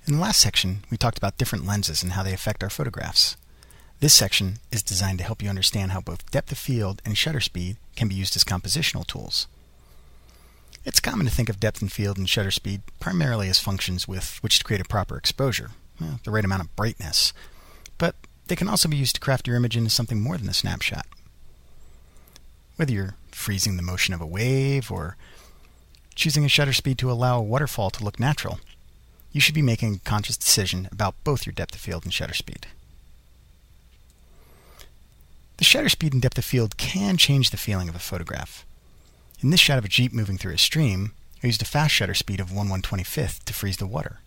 In the last section, we talked about different lenses and how they affect our photographs. This section is designed to help you understand how both depth of field and shutter speed can be used as compositional tools. It's common to think of depth and field and shutter speed primarily as functions with which to create a proper exposure, the right amount of brightness, but they can also be used to craft your image into something more than a snapshot. Whether you're freezing the motion of a wave or choosing a shutter speed to allow a waterfall to look natural, you should be making a conscious decision about both your depth of field and shutter speed. The shutter speed and depth of field can change the feeling of a photograph. In this shot of a Jeep moving through a stream, I used a fast shutter speed of 1/125th to freeze the water.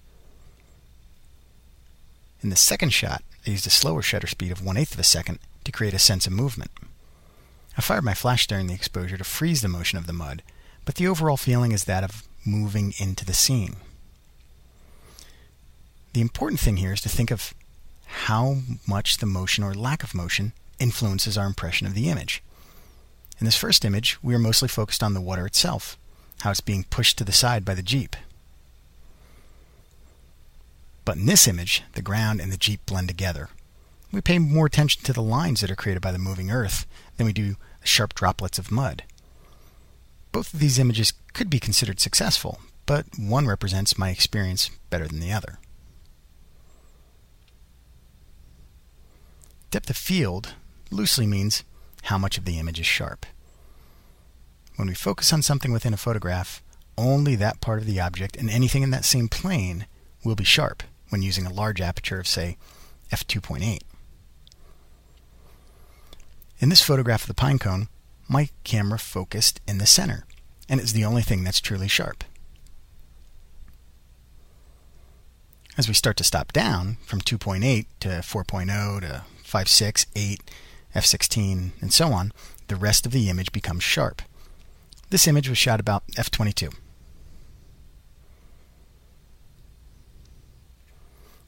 In the second shot, I used a slower shutter speed of 1/8 of a second to create a sense of movement. I fired my flash during the exposure to freeze the motion of the mud, but the overall feeling is that of moving into the scene. The important thing here is to think of how much the motion or lack of motion influences our impression of the image. In this first image, we are mostly focused on the water itself, how it's being pushed to the side by the Jeep. But in this image, the ground and the Jeep blend together. We pay more attention to the lines that are created by the moving earth than we do the sharp droplets of mud. Both of these images could be considered successful, but one represents my experience better than the other. Depth of field loosely means how much of the image is sharp. When we focus on something within a photograph, only that part of the object and anything in that same plane will be sharp when using a large aperture of, say, f2.8. In this photograph of the pine cone, my camera focused in the center, and it's the only thing that's truly sharp. As we start to stop down from 2.8 to 4.0 to 5.6, 8, f16, and so on, the rest of the image becomes sharp. This image was shot about f22.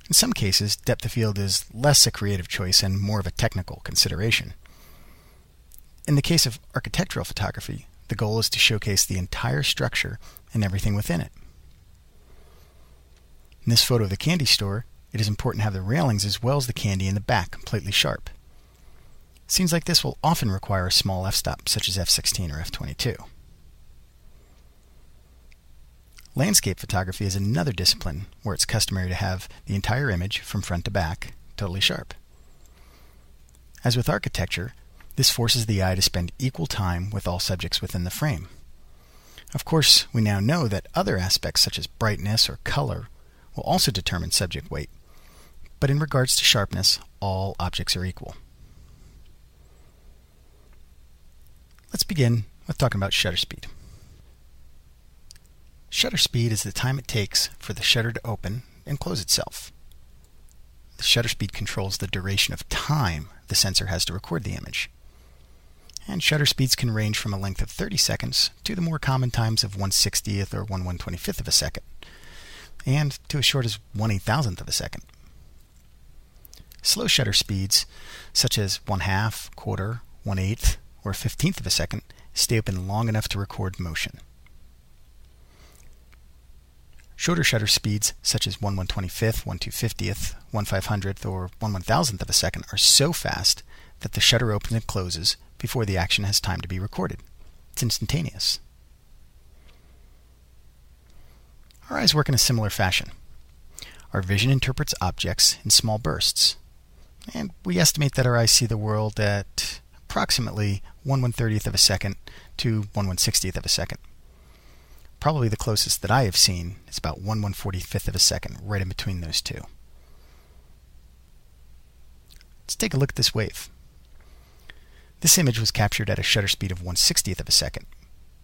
In some cases, depth of field is less a creative choice and more of a technical consideration. In the case of architectural photography, the goal is to showcase the entire structure and everything within it. In this photo of the candy store, it is important to have the railings as well as the candy in the back completely sharp. Scenes like this will often require a small f-stop, such as f16 or f22. Landscape photography is another discipline where it's customary to have the entire image, from front to back, totally sharp. As with architecture, this forces the eye to spend equal time with all subjects within the frame. Of course, we now know that other aspects such as brightness or color will also determine subject weight, but in regards to sharpness, all objects are equal. Let's begin with talking about shutter speed. Shutter speed is the time it takes for the shutter to open and close itself. The shutter speed controls the duration of time the sensor has to record the image. And shutter speeds can range from a length of 30 seconds to the more common times of 1/60th or 1/125th of a second, and to as short as 1/8000th of a second. Slow shutter speeds, such as 1/2, quarter, 1/8, or 1/15th of a second, stay open long enough to record motion. Shorter shutter speeds, such as 1/125th, 1/250th, 1/500th, or 1/1000th of a second, are so fast that the shutter opens and closes before the action has time to be recorded. It's instantaneous. Our eyes work in a similar fashion. Our vision interprets objects in small bursts, and we estimate that our eyes see the world at approximately 1/130th of a second to 1/160th of a second. Probably the closest that I have seen is about 1/145th of a second, right in between those two. Let's take a look at this wave. This image was captured at a shutter speed of 1/60th of a second.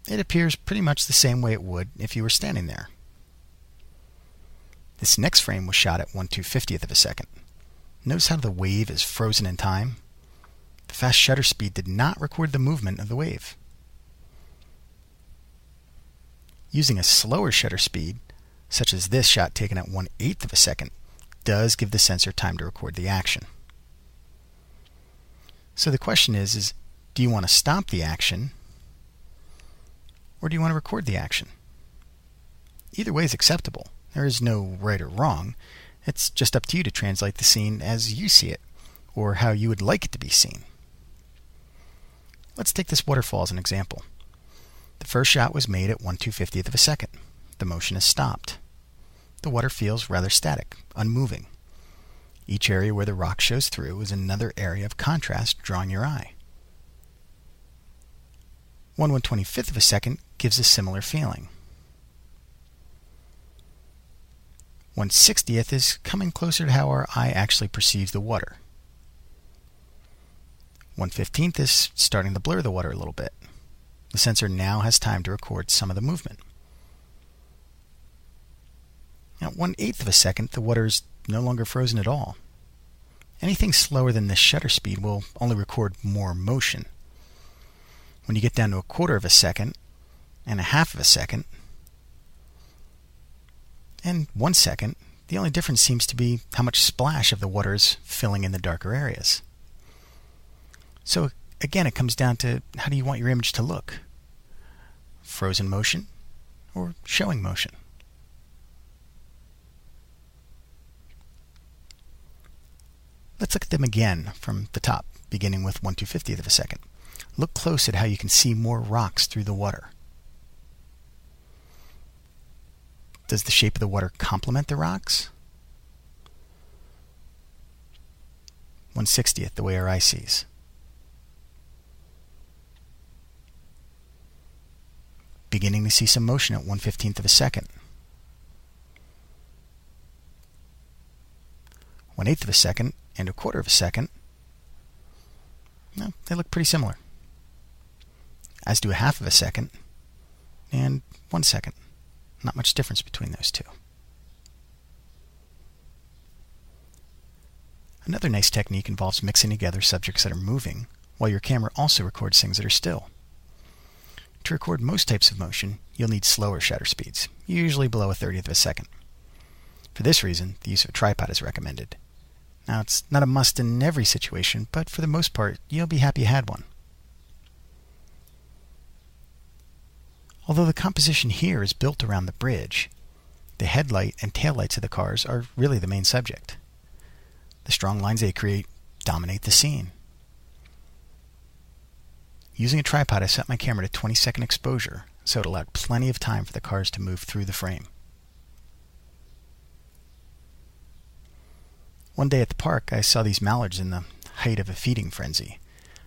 It appears pretty much the same way it would if you were standing there. This next frame was shot at 1/250th of a second. Notice how the wave is frozen in time? The fast shutter speed did not record the movement of the wave. Using a slower shutter speed, such as this shot taken at 1/8th of a second, does give the sensor time to record the action. So the question is do you want to stop the action, or do you want to record the action? Either way is acceptable. There is no right or wrong. It's just up to you to translate the scene as you see it, or how you would like it to be seen. Let's take this waterfall as an example. The first shot was made at 1/250th of a second. The motion is stopped. The water feels rather static, unmoving. Each area where the rock shows through is another area of contrast drawing your eye. 1/125th of a second gives a similar feeling. 1/60th is coming closer to how our eye actually perceives the water. 1/15th is starting to blur the water a little bit. The sensor now has time to record some of the movement. At 1/8th of a second, the water is no longer frozen at all. Anything slower than this shutter speed will only record more motion. When you get down to 1/4 of a second, and 1/2 of a second, and 1 second, the only difference seems to be how much splash of the water is filling in the darker areas. So again, it comes down to how do you want your image to look? Frozen motion or showing motion? Let's look at them again from the top, beginning with 1/250th of a second. Look close at how you can see more rocks through the water. Does the shape of the water complement the rocks? 1/60th, the way our eye sees. Beginning to see some motion at 1/15th of a second. 1/8th of a second and 1/4 of a second. No, they look pretty similar. As do 1/2 of a second and 1 second. Not much difference between those two. Another nice technique involves mixing together subjects that are moving, while your camera also records things that are still. To record most types of motion, you'll need slower shutter speeds, usually below 1/30th of a second. For this reason, the use of a tripod is recommended. Now, it's not a must in every situation, but for the most part, you'll be happy you had one. Although the composition here is built around the bridge, the headlight and taillights of the cars are really the main subject. The strong lines they create dominate the scene. Using a tripod, I set my camera to 20-second exposure, so it allowed plenty of time for the cars to move through the frame. One day at the park, I saw these mallards in the height of a feeding frenzy.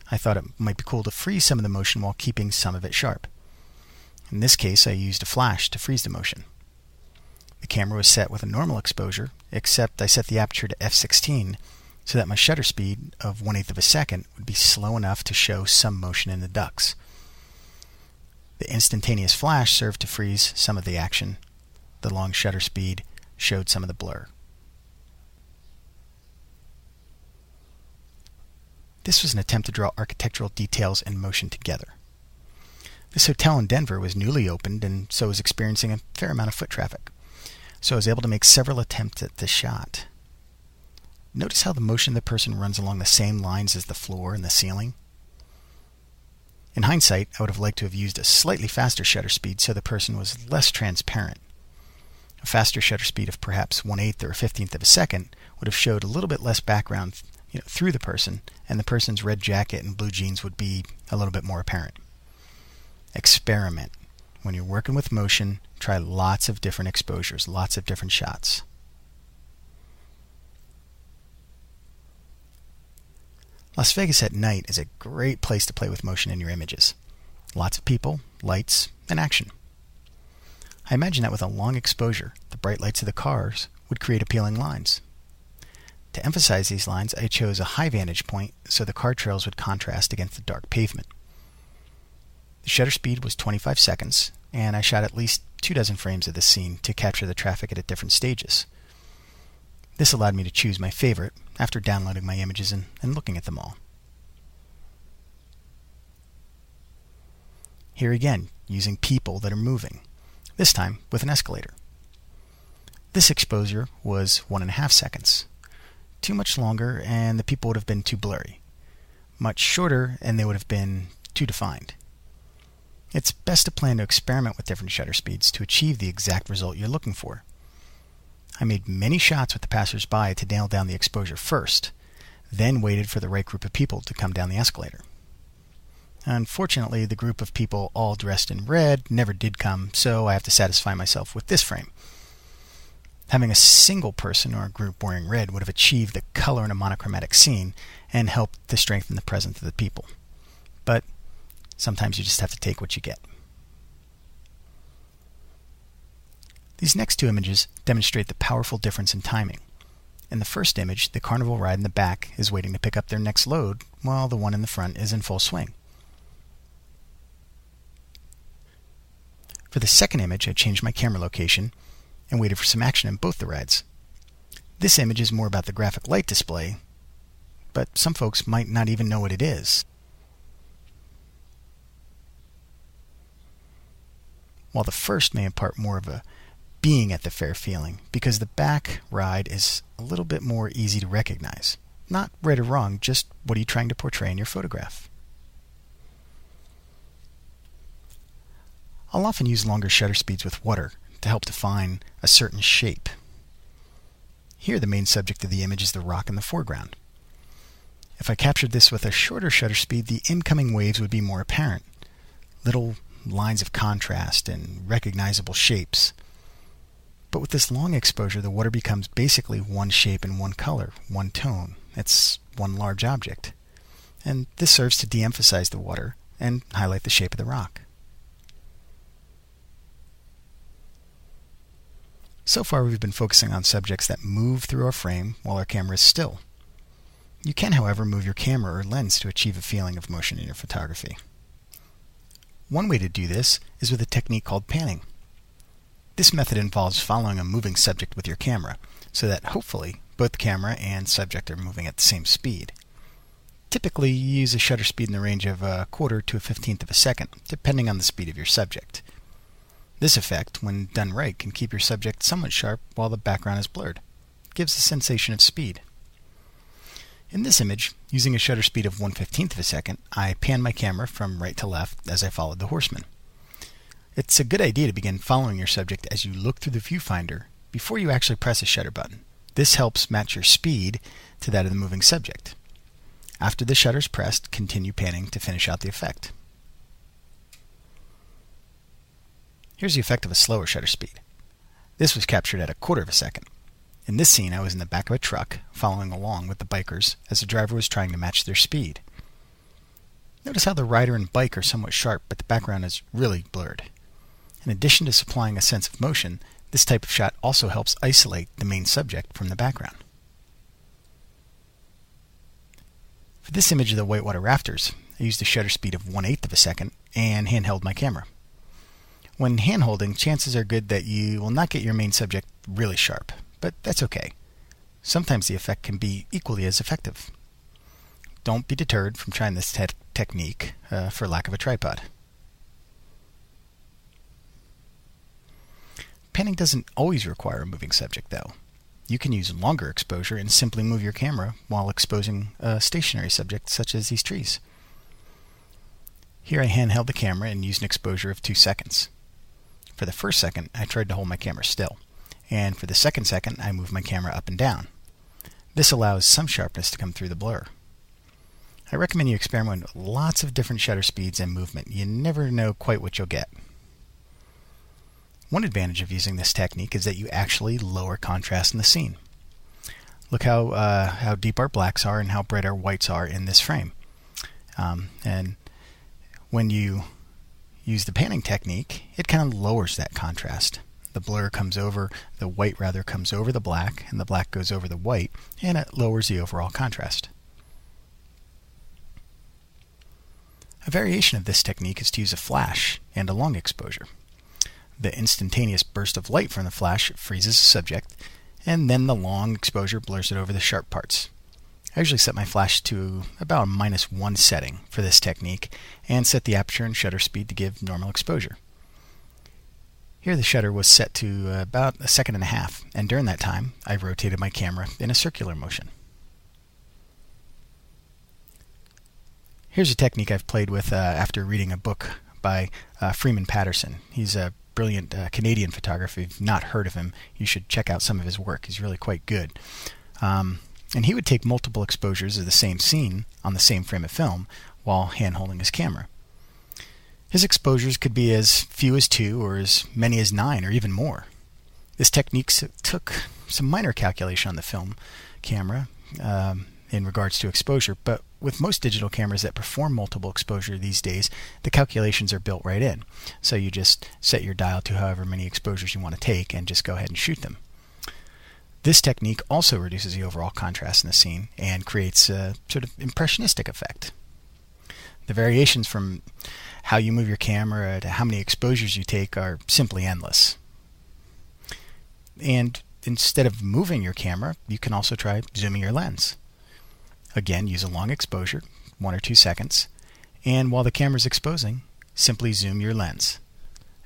I thought it might be cool to freeze some of the motion while keeping some of it sharp. In this case, I used a flash to freeze the motion. The camera was set with a normal exposure, except I set the aperture to f/16 so that my shutter speed of 1/8 of a second would be slow enough to show some motion in the ducks. The instantaneous flash served to freeze some of the action. The long shutter speed showed some of the blur. This was an attempt to draw architectural details and motion together. This hotel in Denver was newly opened and so was experiencing a fair amount of foot traffic. So I was able to make several attempts at this shot. Notice how the motion of the person runs along the same lines as the floor and the ceiling? In hindsight, I would have liked to have used a slightly faster shutter speed so the person was less transparent. A faster shutter speed of perhaps 1/8 or 1/15th of a second would have showed a little bit less background through the person, and the person's red jacket and blue jeans would be a little bit more apparent. Experiment. When you're working with motion, try lots of different exposures, lots of different shots. Las Vegas at night is a great place to play with motion in your images. Lots of people, lights, and action. I imagine that with a long exposure, the bright lights of the cars would create appealing lines. To emphasize these lines, I chose a high vantage point so the car trails would contrast against the dark pavement. The shutter speed was 25 seconds, and I shot at least 24 frames of this scene to capture the traffic at different stages. This allowed me to choose my favorite after downloading my images and looking at them all. Here again, using people that are moving, this time with an escalator. This exposure was 1.5 seconds. Too much longer and the people would have been too blurry. Much shorter and they would have been too defined. It's best to plan to experiment with different shutter speeds to achieve the exact result you're looking for. I made many shots with the passers-by to nail down the exposure first, then waited for the right group of people to come down the escalator. Unfortunately, the group of people all dressed in red never did come, so I have to satisfy myself with this frame. Having a single person or a group wearing red would have achieved the color in a monochromatic scene and helped to strengthen the presence of the people. But sometimes you just have to take what you get. These next two images demonstrate the powerful difference in timing. In the first image, the carnival ride in the back is waiting to pick up their next load, while the one in the front is in full swing. For the second image, I changed my camera location and waited for some action in both the rides. This image is more about the graphic light display, but some folks might not even know what it is. While the first may impart more of a being at the fair feeling, because the back ride is a little bit more easy to recognize. Not right or wrong, just what are you trying to portray in your photograph? I'll often use longer shutter speeds with water to help define a certain shape. Here the main subject of the image is the rock in the foreground. If I captured this with a shorter shutter speed, the incoming waves would be more apparent. Little lines of contrast and recognizable shapes. But with this long exposure, the water becomes basically one shape and one color, one tone. It's one large object. And this serves to de-emphasize the water and highlight the shape of the rock. So far, we've been focusing on subjects that move through our frame while our camera is still. You can, however, move your camera or lens to achieve a feeling of motion in your photography. One way to do this is with a technique called panning. This method involves following a moving subject with your camera, so that hopefully both the camera and subject are moving at the same speed. Typically, you use a shutter speed in the range of 1/4 to 1/15 of a second, depending on the speed of your subject. This effect, when done right, can keep your subject somewhat sharp while the background is blurred. It gives a sensation of speed. In this image, using a shutter speed of 1/15 of a second, I pan my camera from right to left as I followed the horseman. It's a good idea to begin following your subject as you look through the viewfinder before you actually press a shutter button. This helps match your speed to that of the moving subject. After the shutter is pressed, continue panning to finish out the effect. Here's the effect of a slower shutter speed. This was captured at 1/4 of a second. In this scene, I was in the back of a truck, following along with the bikers as the driver was trying to match their speed. Notice how the rider and bike are somewhat sharp, but the background is really blurred. In addition to supplying a sense of motion, this type of shot also helps isolate the main subject from the background. For this image of the whitewater rafters, I used a shutter speed of 1/8 of a second and handheld my camera. When hand-holding, chances are good that you will not get your main subject really sharp, but that's okay. Sometimes the effect can be equally as effective. Don't be deterred from trying this technique for lack of a tripod. Panning doesn't always require a moving subject, though. You can use longer exposure and simply move your camera while exposing a stationary subject, such as these trees. Here I handheld the camera and used an exposure of 2 seconds. For the first second, I tried to hold my camera still, and for the second second, I moved my camera up and down. This allows some sharpness to come through the blur. I recommend you experiment with lots of different shutter speeds and movement. You never know quite what you'll get. One advantage of using this technique is that you actually lower contrast in the scene. Look how deep our blacks are and how bright our whites are in this frame. And when you use the panning technique, it kind of lowers that contrast. The white comes over the black, and the black goes over the white, and it lowers the overall contrast. A variation of this technique is to use a flash and a long exposure. The instantaneous burst of light from the flash freezes the subject, and then the long exposure blurs it over the sharp parts. I usually set my flash to about a -1 setting for this technique, and set the aperture and shutter speed to give normal exposure. Here the shutter was set to about 1.5 seconds, and during that time I rotated my camera in a circular motion. Here's a technique I've played with after reading a book by Freeman Patterson. He's a brilliant Canadian photographer. If you've not heard of him, you should check out some of his work. He's really quite good. And he would take multiple exposures of the same scene on the same frame of film while hand-holding his camera. His exposures could be as few as 2 or as many as 9 or even more. This technique took some minor calculation on the film camera in regards to exposure, but with most digital cameras that perform multiple exposure these days, the calculations are built right in. So you just set your dial to however many exposures you want to take and just go ahead and shoot them. This technique also reduces the overall contrast in the scene and creates a sort of impressionistic effect. The variations from how you move your camera to how many exposures you take are simply endless. And instead of moving your camera, you can also try zooming your lens. Again, use a long exposure, 1 or 2 seconds, and while the camera is exposing, simply zoom your lens.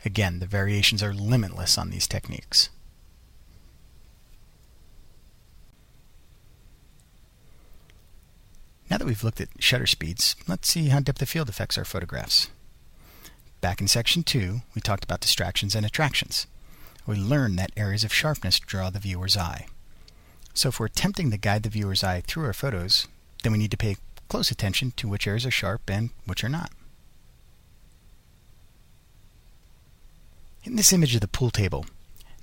Again, the variations are limitless on these techniques. Now that we've looked at shutter speeds, let's see how depth of field affects our photographs. Back in section 2, we talked about distractions and attractions. We learned that areas of sharpness draw the viewer's eye. So if we're attempting to guide the viewer's eye through our photos, then we need to pay close attention to which areas are sharp and which are not. In this image of the pool table,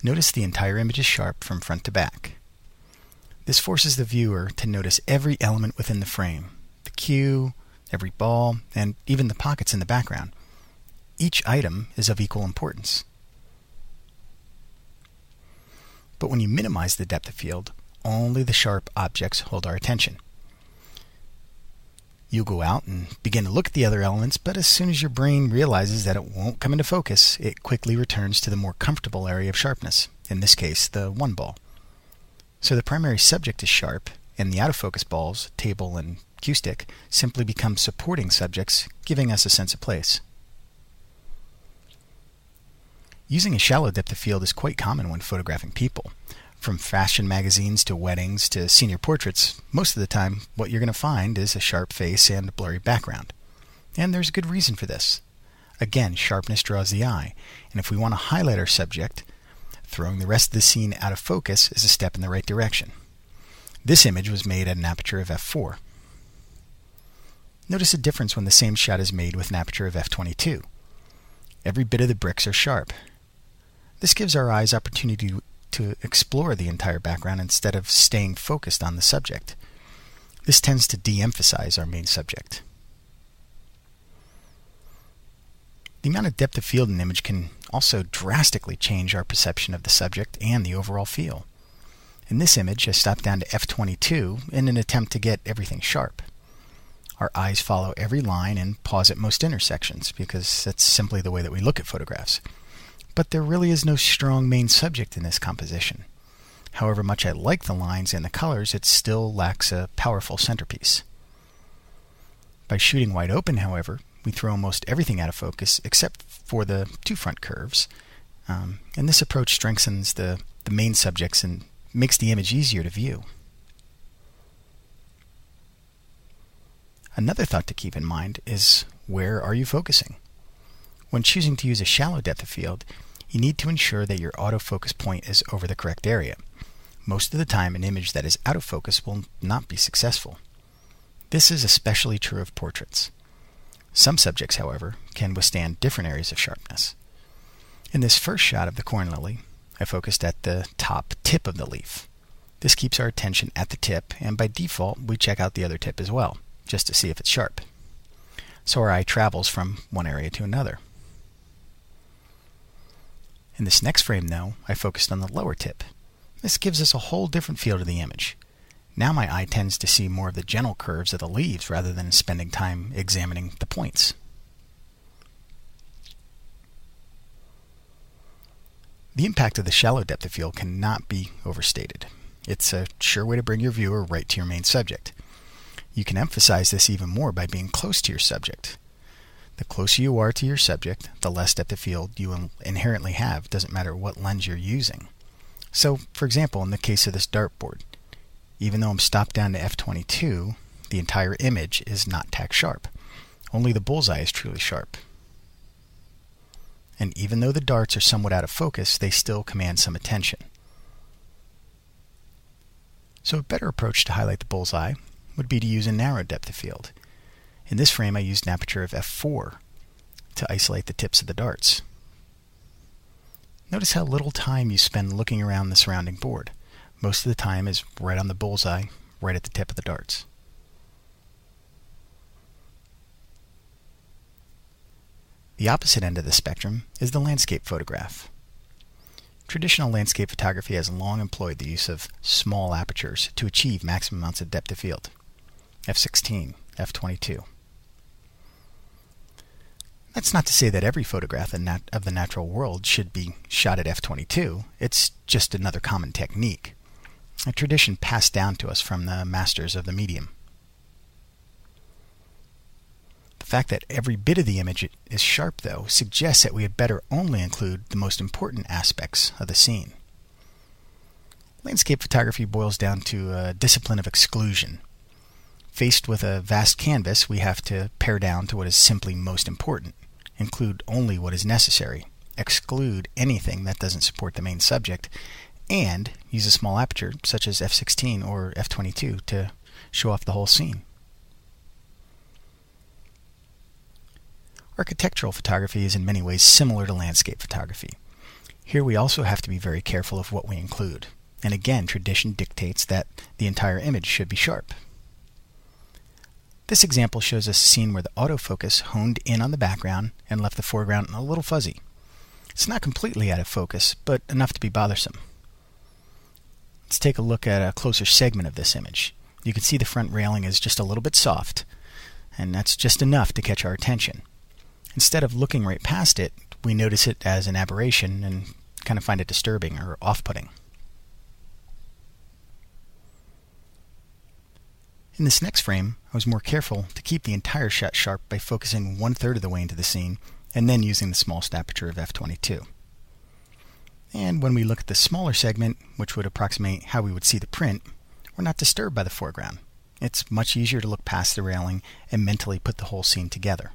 notice the entire image is sharp from front to back. This forces the viewer to notice every element within the frame, the cue, every ball, and even the pockets in the background. Each item is of equal importance. But when you minimize the depth of field, only the sharp objects hold our attention. You go out and begin to look at the other elements, but as soon as your brain realizes that it won't come into focus, it quickly returns to the more comfortable area of sharpness, in this case, the 1 ball. So the primary subject is sharp, and the out-of-focus balls, table and cue stick, simply become supporting subjects, giving us a sense of place. Using a shallow depth of field is quite common when photographing people. From fashion magazines to weddings to senior portraits, most of the time what you're going to find is a sharp face and a blurry background. And there's a good reason for this. Again, sharpness draws the eye, and if we want to highlight our subject, throwing the rest of the scene out of focus is a step in the right direction. This image was made at an aperture of f4. Notice a difference when the same shot is made with an aperture of f22. Every bit of the bricks are sharp. This gives our eyes opportunity to explore the entire background instead of staying focused on the subject. This tends to de-emphasize our main subject. The amount of depth of field in an image can also drastically change our perception of the subject and the overall feel. In this image, I stopped down to f22 in an attempt to get everything sharp. Our eyes follow every line and pause at most intersections because that's simply the way that we look at photographs. But there really is no strong main subject in this composition. However much I like the lines and the colors, it still lacks a powerful centerpiece. By shooting wide open, however, we throw almost everything out of focus except for the 2 front curves. And this approach strengthens the main subjects and makes the image easier to view. Another thought to keep in mind is, where are you focusing? When choosing to use a shallow depth of field, you need to ensure that your autofocus point is over the correct area. Most of the time, an image that is out of focus will not be successful. This is especially true of portraits. Some subjects, however, can withstand different areas of sharpness. In this first shot of the corn lily, I focused at the top tip of the leaf. This keeps our attention at the tip, and by default, we check out the other tip as well, just to see if it's sharp. So our eye travels from one area to another. In this next frame, though, I focused on the lower tip. This gives us a whole different feel to the image. Now my eye tends to see more of the gentle curves of the leaves rather than spending time examining the points. The impact of the shallow depth of field cannot be overstated. It's a sure way to bring your viewer right to your main subject. You can emphasize this even more by being close to your subject. The closer you are to your subject, the less depth of field you inherently have, doesn't matter what lens you're using. So, for example, in the case of this dartboard, even though I'm stopped down to f22, the entire image is not tack sharp. Only the bullseye is truly sharp. and even though the darts are somewhat out of focus, they still command some attention. So a better approach to highlight the bullseye would be to use a narrow depth of field. In this frame I used an aperture of f4 to isolate the tips of the darts. Notice how little time you spend looking around the surrounding board. Most of the time is right on the bullseye, right at the tip of the darts. The opposite end of the spectrum is the landscape photograph. Traditional landscape photography has long employed the use of small apertures to achieve maximum amounts of depth of field, f16, f22. That's not to say that every photograph of the natural world should be shot at f22. It's just another common technique, a tradition passed down to us from the masters of the medium. The fact that every bit of the image is sharp, though, suggests that we had better only include the most important aspects of the scene. Landscape photography boils down to a discipline of exclusion. Faced with a vast canvas, we have to pare down to what is simply most important, include only what is necessary, exclude anything that doesn't support the main subject, and use a small aperture, such as f16 or f22, to show off the whole scene. Architectural photography is in many ways similar to landscape photography. Here we also have to be very careful of what we include. And again, tradition dictates that the entire image should be sharp. This example shows us a scene where the autofocus honed in on the background and left the foreground a little fuzzy. It's not completely out of focus, but enough to be bothersome. Let's take a look at a closer segment of this image. You can see the front railing is just a little bit soft, and that's just enough to catch our attention. Instead of looking right past it, we notice it as an aberration and kind of find it disturbing or off-putting. In this next frame, I was more careful to keep the entire shot sharp by focusing 1/3 of the way into the scene and then using the smallest aperture of f22. And when we look at the smaller segment, which would approximate how we would see the print, we're not disturbed by the foreground. It's much easier to look past the railing and mentally put the whole scene together.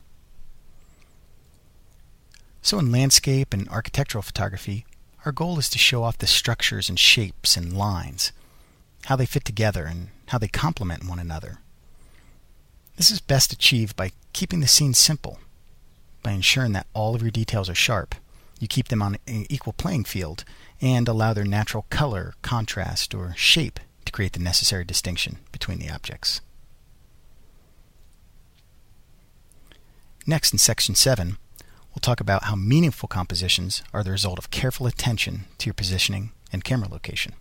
So in landscape and architectural photography, our goal is to show off the structures and shapes and lines, how they fit together and how they complement one another. This is best achieved by keeping the scene simple, by ensuring that all of your details are sharp. You keep them on an equal playing field and allow their natural color, contrast, or shape to create the necessary distinction between the objects. Next, in Section 7, we'll talk about how meaningful compositions are the result of careful attention to your positioning and camera location.